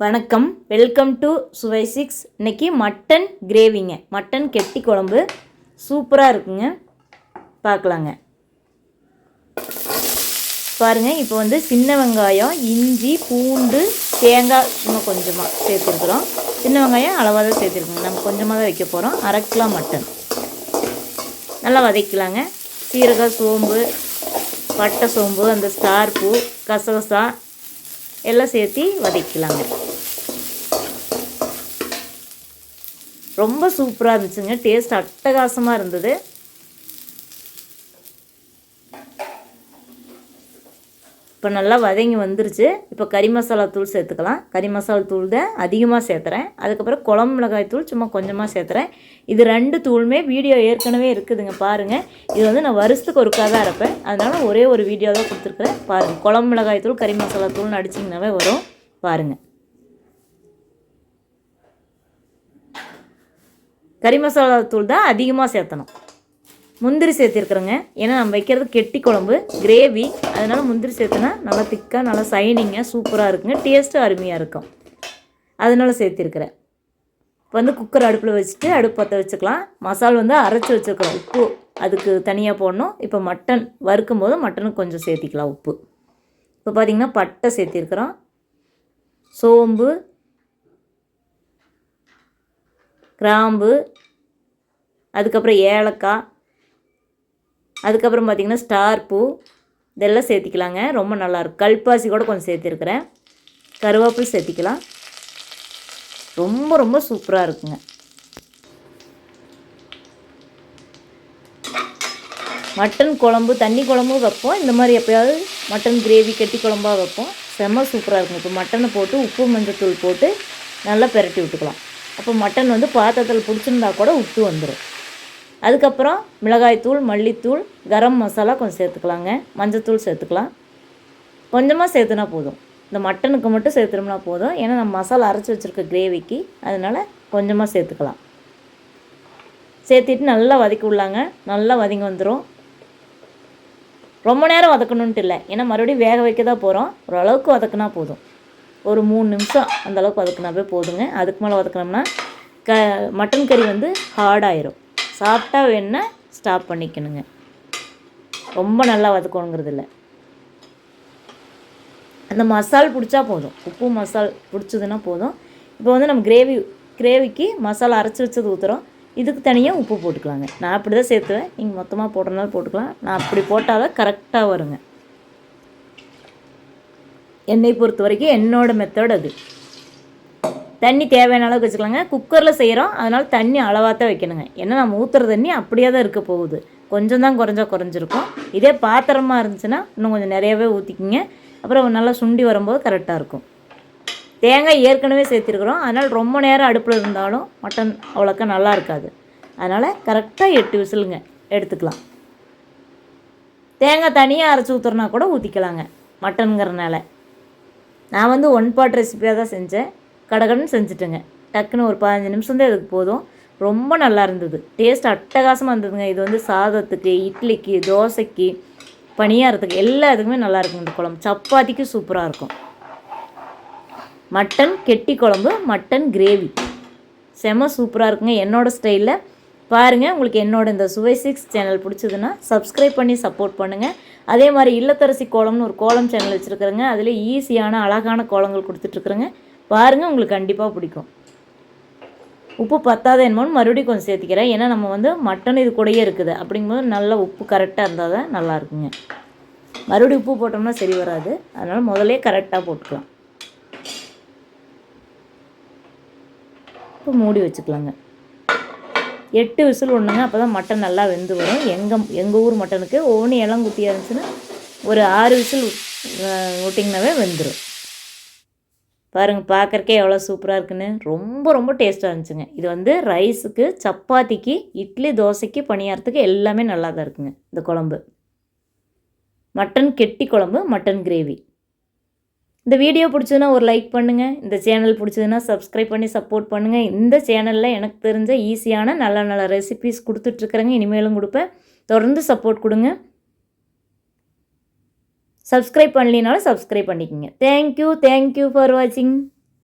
வணக்கம், welcome to சுவை 6. இன்றைக்கி மட்டன் கிரேவிங்க, மட்டன் கெட்டி குழம்பு சூப்பராக இருக்குங்க. பார்க்கலாங்க. பாருங்கள், இப்போ வந்து சின்ன வெங்காயம், இஞ்சி, பூண்டு, தேங்காய் இன்னும் கொஞ்சமாக சேர்த்துருக்குறோம். சின்ன வெங்காயம் அளவாக தான் சேர்த்துருக்குங்க. நம்ம கொஞ்சமாக தான் வைக்க போகிறோம். 1/2 கிலோ மட்டன் நல்லா வதக்கலாங்க. சீரகம், சோம்பு, பட்டை, சோம்பு, அந்த ஸ்டார் பூ, கசகசா எல்லாம் சேர்த்து வதக்கலாங்க. ரொம்ப சூப்பராக இருந்துச்சுங்க. டேஸ்ட் அட்டகாசமாக இருந்தது. இப்போ நல்லா வதங்கி வந்துருச்சு. இப்போ கறி மசாலா தூள் சேர்த்துக்கலாம். கறி மசாலா தூள் தான் அதிகமாக சேர்த்துறேன். அதுக்கப்புறம் குழம்பு மிளகாய் தூள் சும்மா கொஞ்சமாக சேர்த்துறேன். இது 2 தூளுமே வீடியோ ஏற்கனவே இருக்குதுங்க, பாருங்கள். இது வந்து நான் வருஷத்துக்கு ஒருக்காக தான் அரைப்பேன், அதனால் ஒரே ஒரு வீடியோ தான் கொடுத்துருக்குறேன். பாருங்கள், குழம்பு மிளகாய் தூள் கறி மசாலா தூள்னு அடிச்சிங்கனாவே வரும். பாருங்கள், கறி மசாலா தூள் தான் அதிகமாக சேர்த்தணும். முந்திரி சேர்த்திருக்குறேங்க, ஏன்னா நம்ம வைக்கிறது கெட்டி குழம்பு கிரேவி, அதனால் முந்திரி சேர்த்துனா நல்லா திக்காக நல்லா சைனிங்காக சூப்பராக இருக்குங்க. டேஸ்ட்டும் அருமையாக இருக்கும், அதனால் சேர்த்திருக்கிறேன். இப்போ வந்து குக்கர் அடுப்பில் வச்சுட்டு அடுப்பு பற்ற வச்சுக்கலாம். மசாலா வந்து அரைச்சி வச்சுருக்கிறோம். உப்பு அதுக்கு தனியாக போடணும். இப்போ மட்டன் வறுக்கும் போது மட்டனுக்கு கொஞ்சம் சேர்த்திக்கலாம் உப்பு. இப்போ பார்த்திங்கன்னா பட்டை சேர்த்திருக்கிறோம், சோம்பு, கிராம்பு, அதுக்கப்புறம் ஏலக்காய், அதுக்கப்புறம் பார்த்திங்கன்னா ஸ்டார் பூ, இதெல்லாம் சேர்த்திக்கலாங்க. ரொம்ப நல்லாயிருக்கும். கல்பாசி கூட கொஞ்சம் சேர்த்திருக்கிறேன். கருவேப்பிலை சேர்த்திக்கலாம். ரொம்ப ரொம்ப சூப்பராக இருக்குங்க. மட்டன் குழம்பு தண்ணி குழம்பு வைப்போம். இந்த மாதிரி எப்போயாவது மட்டன் கிரேவி கெட்டி குழம்பாக வைப்போம். செம்ம சூப்பராக இருக்கும். இப்போ மட்டனை போட்டு உப்பு மஞ்சத்தூள் போட்டு நல்லா பெரட்டி விட்டுக்கலாம். அப்போ மட்டன் வந்து பாத்திரத்தில் பிடிச்சிருந்தா கூட உப்பு வந்துடும். அதுக்கப்புறம் மிளகாய்த்தூள், மல்லித்தூள், கரம் மசாலா கொஞ்சம் சேர்த்துக்கலாங்க. மஞ்சத்தூள் சேர்த்துக்கலாம். கொஞ்சமாக சேர்த்துனா போதும். இந்த மட்டனுக்கு மட்டும் சேர்த்துனோம்னா போதும், ஏன்னா நம்ம மசாலா அரைச்சி வச்சுருக்க கிரேவிக்கு, அதனால் கொஞ்சமாக சேர்த்துக்கலாம். சேர்த்துட்டு நல்லா வதக்கி விடலாங்க. நல்லா வதங்கி வந்துடும். ரொம்ப நேரம் வதக்கணுன்ட்டு இல்லை, ஏன்னா மறுபடியும் வேக வைக்க தான் போகிறோம். ஓரளவுக்கு வதக்குனா போதும். ஒரு 3 நிமிஷம் அந்தளவுக்கு வதக்குனாவே போதுங்க. அதுக்கு மேலே வதக்கினோம்னா மட்டன் கறி வந்து ஹார்டாயிரும். சாப்பிட்டா வேணுன்னா ஸ்டாப் பண்ணிக்கணுங்க. ரொம்ப நல்லா வதக்கணுங்கிறது இல்லை. அந்த மசால் பிடிச்சா போதும், உப்பு மசால் பிடிச்சதுன்னா போதும். இப்போ வந்து நம்ம கிரேவிக்கு மசாலா அரைச்சி வச்சது ஊற்றுறோம். இதுக்கு தனியாக உப்பு போட்டுக்கலாங்க. நான் அப்படி தான் சேர்த்துவேன். நீங்கள் மொத்தமாக போடுறதுனால போட்டுக்கலாம். நான் அப்படி போட்டால் தான் கரெக்டாக வருங்க. என்னை பொறுத்த வரைக்கும் என்னோடய மெத்தட் அது. தண்ணி தேவையான அளவுக்கு வச்சுக்கலாங்க. குக்கரில் செய்கிறோம், அதனால் தண்ணி அளவாக தான் வைக்கணுங்க. ஏன்னா நம்ம ஊற்றுற தண்ணி அப்படியே தான் இருக்க போகுது. கொஞ்சம் தான் குறைஞ்சிருக்கும். இதே பாத்திரமாக இருந்துச்சுன்னா இன்னும் கொஞ்சம் நிறையாவே ஊற்றிக்கிங்க. அப்புறம் நல்லா சுண்டி வரும்போது கரெக்டாக இருக்கும். தேங்காய் ஏற்கனவே சேர்த்துருக்குறோம், அதனால் ரொம்ப நேரம் அடுப்பில் இருந்தாலும் மட்டன் அவ்வளோக்கா நல்லா இருக்காது. அதனால் கரெக்டாக 8 விசிலுங்க எடுத்துக்கலாம். தேங்காய் தனியாக அரைச்சி ஊற்றுறனா கூட ஊற்றிக்கலாங்க. மட்டனுங்கிறனால நான் வந்து 1 பாட் ரெசிப்பியாக தான் செஞ்சேன். கடகடன்னு செஞ்சுட்டேங்க. டக்குன்னு ஒரு 15 நிமிஷம் தான் இதுக்கு போதும். ரொம்ப நல்லா இருந்தது. டேஸ்ட் அட்டகாசமாக இருந்ததுங்க. இது வந்து சாதத்துக்கு, இட்லிக்கு, தோசைக்கு, பணியாரத்துக்கு எல்லாத்துக்குமே நல்லா இருக்குங்க. இந்த குழம்பு சப்பாத்திக்கு சூப்பராக இருக்கும். மட்டன் கெட்டி குழம்பு, மட்டன் கிரேவி செம சூப்பராக இருக்குங்க. என்னோடய ஸ்டைலில் பாருங்கள். உங்களுக்கு என்னோட இந்த சுவை 6 சேனல் பிடிச்சதுன்னா சப்ஸ்கிரைப் பண்ணி சப்போர்ட் பண்ணுங்கள். அதே மாதிரி இல்லத்தரசி கோலம்னு ஒரு கோலம் சேனல் வச்சுருக்குறேங்க. அதில் ஈஸியான அழகான கோலங்கள் கொடுத்துட்ருக்குறேங்க. பாருங்கள், உங்களுக்கு கண்டிப்பாக பிடிக்கும். உப்பு பத்தாத என்னமோன்னு மறுபடியும் கொஞ்சம் சேர்த்திக்கிறேன். ஏன்னா நம்ம வந்து மட்டன் இது கூடயே இருக்குது. அப்படிங்கும்போது நல்லா உப்பு கரெக்டாக இருந்தால் தான் நல்லா இருக்குங்க. மறுபடியும் உப்பு போட்டோம்னா சரி வராது. அதனால் முதலே கரெக்டாக போட்டுக்கலாம். இப்போ மூடி வச்சுக்கலாங்க. 8 விசில் ஒன்றுங்க. அப்போ தான் மட்டன் நல்லா வெந்து வரும். எங்கள் ஊர் மட்டனுக்கு ஒவ்வொன்று இளங்குத்தியாக இருந்துச்சுன்னா ஒரு 6 விசில் விட்டிங்கனாவே வெந்துடும். பாருங்கள், பார்க்குறக்கே எவ்வளோ சூப்பராக இருக்குன்னு. ரொம்ப ரொம்ப டேஸ்ட்டாக இருந்துச்சுங்க. இது வந்து ரைஸுக்கு, சப்பாத்திக்கு, இட்லி, தோசைக்கு, பணியாரத்துக்கு எல்லாமே நல்லா தான் இருக்குங்க இந்த குழம்பு. மட்டன் கெட்டி குழம்பு, மட்டன் கிரேவி. இந்த வீடியோ பிடிச்சதுன்னா ஒரு லைக் பண்ணுங்கள். இந்த சேனல் பிடிச்சதுன்னா சப்ஸ்கிரைப் பண்ணி சப்போர்ட் பண்ணுங்கள். இந்த சேனலில் எனக்கு தெரிஞ்ச ஈஸியான நல்ல நல்ல ரெசிபீஸ் கொடுத்துட்ருக்குறேங்க. இனிமேலும் கொடுப்பேன். தொடர்ந்து சப்போர்ட் கொடுங்க. சப்ஸ்கிரைப் பண்ணலினாலும் சப்ஸ்கிரைப் பண்ணிக்கோங்க. தேங்க்யூ ஃபார் வாட்சிங்.